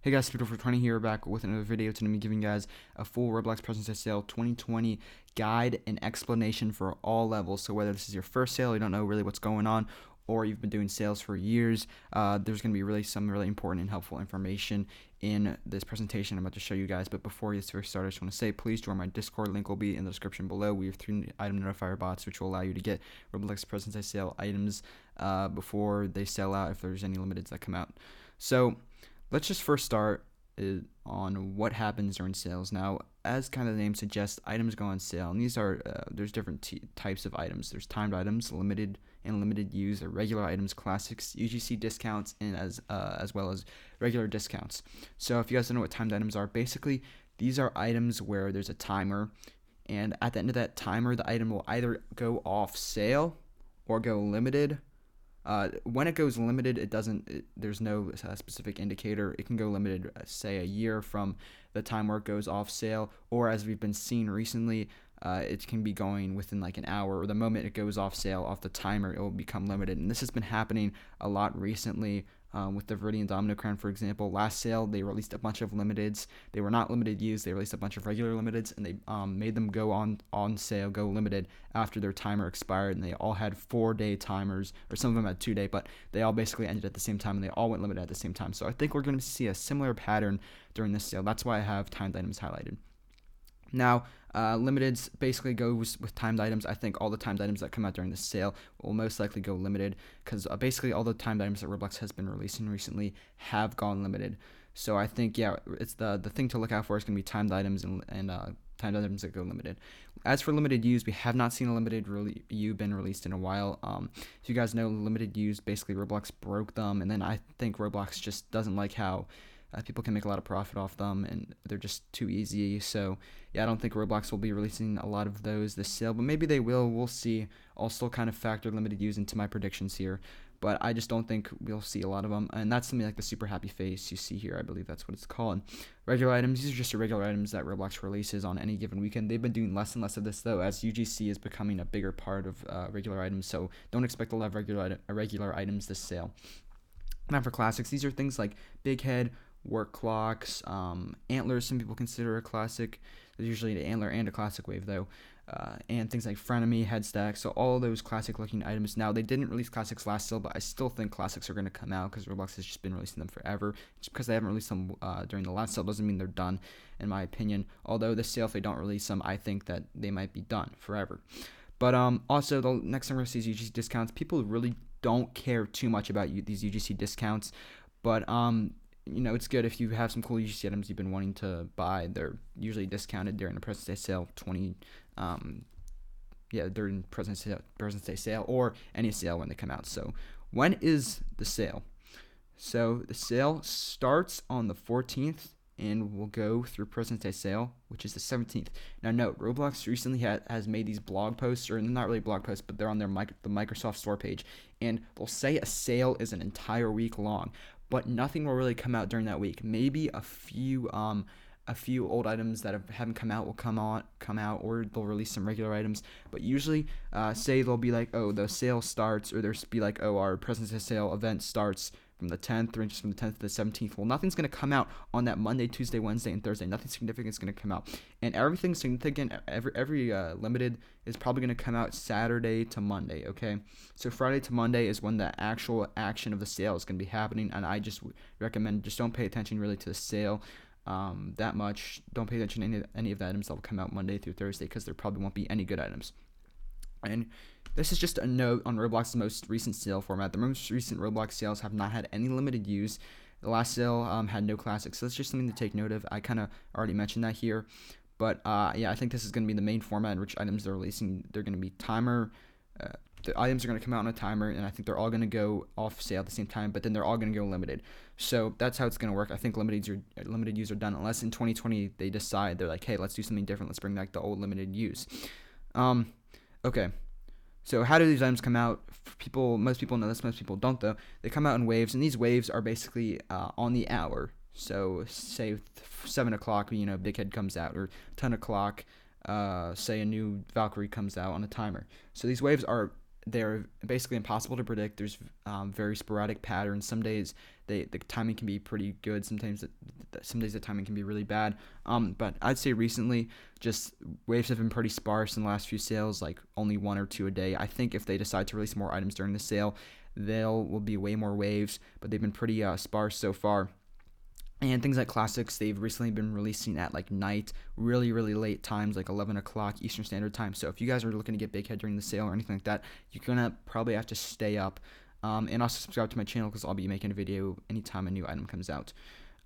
Hey guys, Speedo420 here, back with another video. Today I'm giving you guys a full Roblox Presence Day Sale 2020 guide and explanation for all levels. So whether this is your first sale, you don't know really what's going on, or you've been doing sales for years, there's going to be some really important and helpful information in this presentation I'm about to show you guys. But before we get started, I just want to say, please join my Discord. Link will be in the description below. We have 3 item notifier bots, which will allow you to get Roblox Presence Day Sale items before they sell out if there's any limiteds that come out. So let's just first start on what happens during sales. Now, as kind of the name suggests, items go on sale, and these are there's different types of items. There's timed items, limited and limited use, or regular items, classics, UGC discounts, and as well as regular discounts. So if you guys don't know what timed items are, basically these are items where there's a timer, and at the end of that timer, the item will either go off sale or go limited. When it goes limited, there's no specific indicator. It can go limited, say, a year from the time where it goes off sale, or as we've been seeing recently, it can be going within like an hour, or the moment it goes off sale off the timer, it will become limited. And this has been happening a lot recently. With the Viridian Domino Crown, for example, last sale they released a bunch of limiteds. They were not limited use. They released a bunch of regular limiteds, and they made them go on sale, go limited after their timer expired. And they all had 4-day timers, or some of them had 2-day, but they all basically ended at the same time, and they all went limited at the same time. So I think we're going to see a similar pattern during this sale. That's why I have timed items highlighted. Now, limiteds basically goes with timed items. I think all the timed items that come out during this sale will most likely go limited, because basically all the timed items that Roblox has been releasing recently have gone limited. So I think, yeah, it's the thing to look out for is going to be timed items and timed items that go limited. As for limited use, we have not seen a limited U been released in a while. If you guys know, limited U's, basically Roblox broke them, and then I think Roblox just doesn't like how people can make a lot of profit off them, and they're just too easy. So yeah, I don't think Roblox will be releasing a lot of those this sale, but maybe they will. We'll see. I'll still kind of factor limited use into my predictions here, but I just don't think we'll see a lot of them. And that's something like the super happy face you see here. I believe that's what it's called. Regular items, these are just the regular items that Roblox releases on any given weekend. They've been doing less and less of this, though, as UGC is becoming a bigger part of regular items, so don't expect a lot of regular items this sale. Now for classics, these are things like Big Head, work clocks, antlers. Some people consider a classic. There's usually an antler and a classic wave, though, and things like frenemy, head stack. So all of those classic looking items. Now, they didn't release classics last sale, but I still think classics are going to come out, because Roblox has just been releasing them forever. Just because they haven't released them during the last sale doesn't mean they're done, in my opinion. Although this sale, if they don't release them, I think that they might be done forever. But also, the next thing we're going to see is UGC discounts. People really don't care too much about these UGC discounts, but you know, it's good if you have some cool UGC items you've been wanting to buy. They're usually discounted during the Presence Day Sale during Presence Day Sale or any sale when they come out. So when is the sale? So the sale starts on the 14th and will go through Presence Day Sale, which is the 17th. Now note, Roblox recently has made these blog posts, or they're not really blog posts, but they're on the Microsoft Store page, and they'll say a sale is an entire week long, but nothing will really come out during that week. Maybe a few old items that haven't come out will come out, or they'll release some regular items. But usually, say they'll be like, oh, the sale starts, or there'll be like, oh, our Presence Day Sale event starts from the 10th, ranges from the 10th to the 17th. Well, nothing's going to come out on that Monday, Tuesday, Wednesday, and Thursday. Nothing significant is going to come out. And everything significant, every limited is probably going to come out Saturday to Monday, okay? So Friday to Monday is when the actual action of the sale is going to be happening, and I just recommend just don't pay attention really to the sale that much. Don't pay attention to any of the items that will come out Monday through Thursday, because there probably won't be any good items. And this is just a note on Roblox's most recent sale format. The most recent Roblox sales have not had any limited use. The last sale had no classics, so that's just something to take note of. I kind of already mentioned that here. But yeah, I think this is going to be the main format in which items they're releasing. They're going to be timer. The items are going to come out on a timer, and I think they're all going to go off sale at the same time, but then they're all going to go limited. So that's how it's going to work. I think limited use are done, unless in 2020 they decide, they're like, hey, let's do something different. Let's bring back the old limited use. Okay. So how do these items come out? Most people know this, most people don't, though. They come out in waves, and these waves are basically on the hour. So say 7 o'clock, you know, Big Head comes out, or 10 o'clock, say a new Valkyrie comes out on a timer. So these waves are they're basically impossible to predict. There's very sporadic patterns. Some days the timing can be pretty good. Some days the timing can be really bad. But I'd say recently, just waves have been pretty sparse in the last few sales, like only 1 or 2 a day. I think if they decide to release more items during the sale, will be way more waves. But they've been pretty sparse so far. And things like classics, they've recently been releasing at like night, really, really late times, like 11 o'clock Eastern Standard Time. So if you guys are looking to get Big Head during the sale or anything like that, you're going to probably have to stay up. And also subscribe to my channel because I'll be making a video anytime a new item comes out.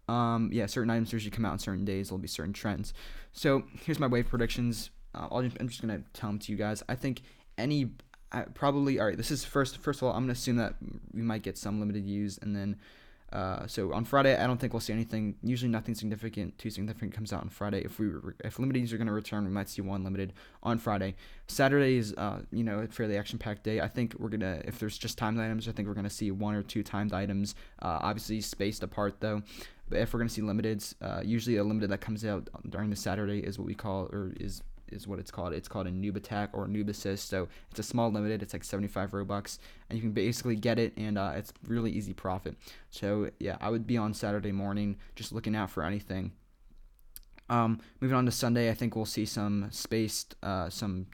Certain items usually come out on certain days. There'll be certain trends. So here's my wave predictions. I'm just going to tell them to you guys. I think probably, all right, this is first of all, I'm going to assume that we might get some limited use, and then so on Friday, I don't think we'll see anything. Usually, nothing too significant comes out on Friday. If limited users are going to return, we might see one limited on Friday. Saturday is a fairly action-packed day. I think if there's just timed items, I think we're gonna see 1 or 2 timed items. Obviously spaced apart though. But if we're gonna see limiteds, usually a limited that comes out during the Saturday is what we call, or is what it's called. It's called a noob attack or noob assist. So it's a small limited. It's like 75 Robux, and you can basically get it, and it's really easy profit. So yeah, I would be on Saturday morning just looking out for anything. Moving on to Sunday, I think we'll see some spaced, limiteds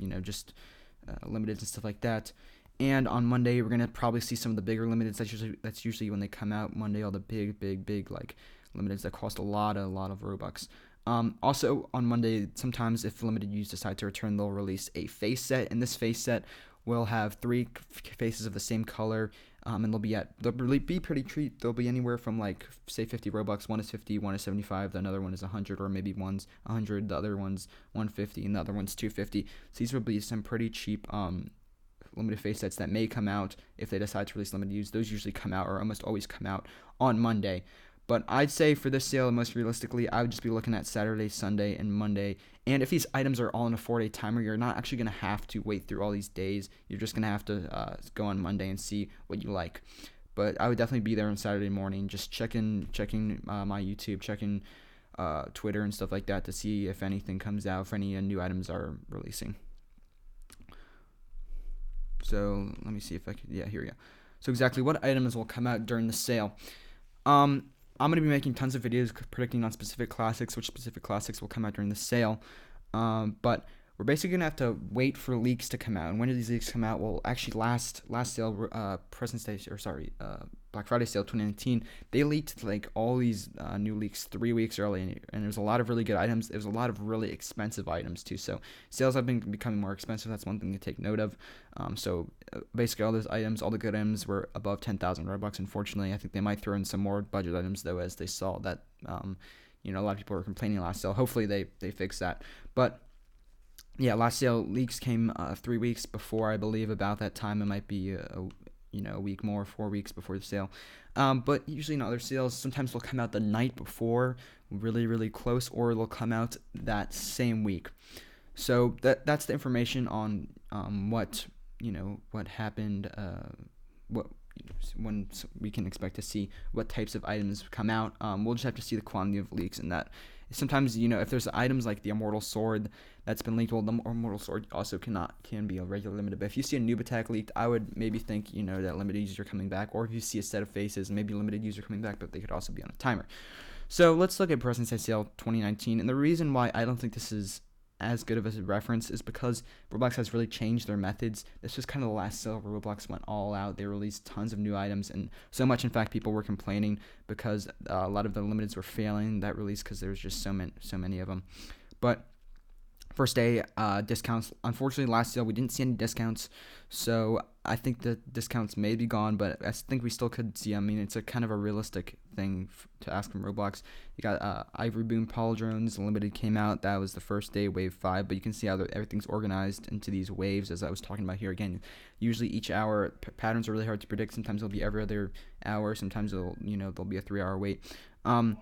and stuff like that. And on Monday, we're gonna probably see some of the bigger limiteds. That's usually when they come out Monday. All the big like limiteds that cost a lot of Robux. Also on Monday, sometimes if limited users decide to return, they'll release a face set, and this face set will have 3 faces of the same color, and they'll be pretty cheap. They'll be anywhere from like say 50 Robux. One is 50, one is 75, the another one is 100, or maybe one's 100, the other one's 150, and the other one's 250. So these will be some pretty cheap limited face sets that may come out if they decide to release limited use. Those usually come out, or almost always come out, on Monday. But I'd say for this sale, most realistically, I would just be looking at Saturday, Sunday, and Monday. And if these items are all in a 4-day timer, you're not actually going to have to wait through all these days. You're just going to have to go on Monday and see what you like. But I would definitely be there on Saturday morning, just checking my YouTube, checking Twitter and stuff like that to see if anything comes out, if any new items are releasing. So let me see if I can. Yeah, here we go. So exactly what items will come out during the sale. I'm going to be making tons of videos predicting on specific classics, which specific classics will come out during the sale. But we're basically going to have to wait for leaks to come out. And when do these leaks come out? Well, actually, last sale, Black Friday sale 2019, they leaked like all these new leaks 3 weeks early. And there's a lot of really good items. There's a lot of really expensive items, too. So sales have been becoming more expensive. That's one thing to take note of. Basically, all those items, all the good items were above 10,000 Robux, unfortunately. I think they might throw in some more budget items, though, as they saw that, a lot of people were complaining last sale. Hopefully, they fix that. But yeah, last sale leaks came 3 weeks before, I believe. About that time, it might be a week more, 4 weeks before the sale. But usually in other sales, sometimes they'll come out the night before, really, really close, or they'll come out that same week. So that's the information on what happened, when we can expect to see what types of items come out. We'll just have to see the quantity of leaks, and that sometimes, if there's items like the Immortal Sword that's been leaked, well, the Immortal Sword also can be a regular limited. But if you see a noob attack leaked, I would maybe think, that limited users are coming back. Or if you see a set of faces, maybe limited user coming back, but they could also be on a timer. So let's look at President's Day Sale 2019. And the reason why I don't think this is as good of a reference is because Roblox has really changed their methods. This was kind of the last sale where Roblox went all out. They released tons of new items, and so much, in fact, people were complaining because a lot of the limiteds were failing that release because there was just so many of them. But first day discounts. Unfortunately, last sale we didn't see any discounts, so I think the discounts may be gone, but I think we still could see. I mean, it's a kind of a realistic thing to ask from Roblox. You got Ivory Boom Pauldrones Limited came out. That was the first day, wave 5. But you can see how everything's organized into these waves, as I was talking about here. Again, usually each hour patterns are really hard to predict. Sometimes it'll be every other hour. Sometimes there'll be a 3-hour wait. And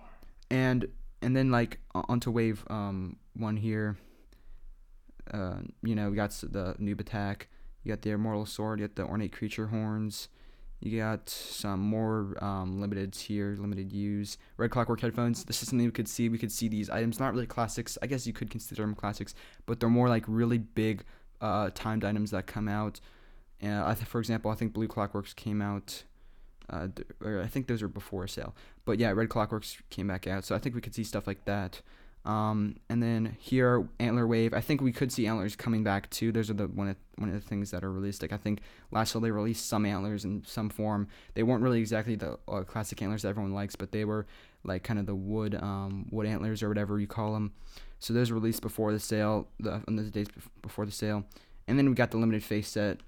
then like onto wave 1 here. We got the noob attack. You got the Immortal Sword. You got the Ornate Creature Horns. You got some more limiteds here, limited use. Red Clockwork Headphones. This is something we could see. We could see these items. Not really classics. I guess you could consider them classics, but they're more like really big timed items that come out. For example, I think Blue Clockworks came out. Or I think those are before sale. But yeah, Red Clockworks came back out. So I think we could see stuff like that. And then here, Antler Wave. I think we could see antlers coming back too. Those are one of the things that are released. Like I think last year they released some antlers in some form. They weren't really exactly the classic antlers that everyone likes, but they were like kind of the wood antlers or whatever you call them. So those were released before the sale, on the days before the sale. And then we got the limited face set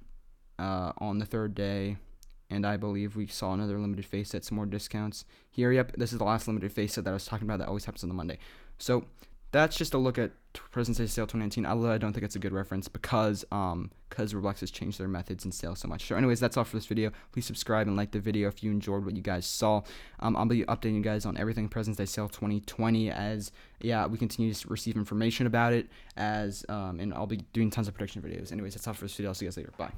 on the third day. And I believe we saw another limited face set, some more discounts here. Yep, this is the last limited face set that I was talking about that always happens on the Monday. So that's just a look at President's Day Sale 2019. Although I don't think it's a good reference because Roblox has changed their methods in sale so much. So anyways, that's all for this video. Please subscribe and like the video if you enjoyed what you guys saw. I'll be updating you guys on everything President's Day Sale 2020 as we continue to receive information about it and I'll be doing tons of prediction videos. Anyways, that's all for this video. I'll see you guys later. Bye.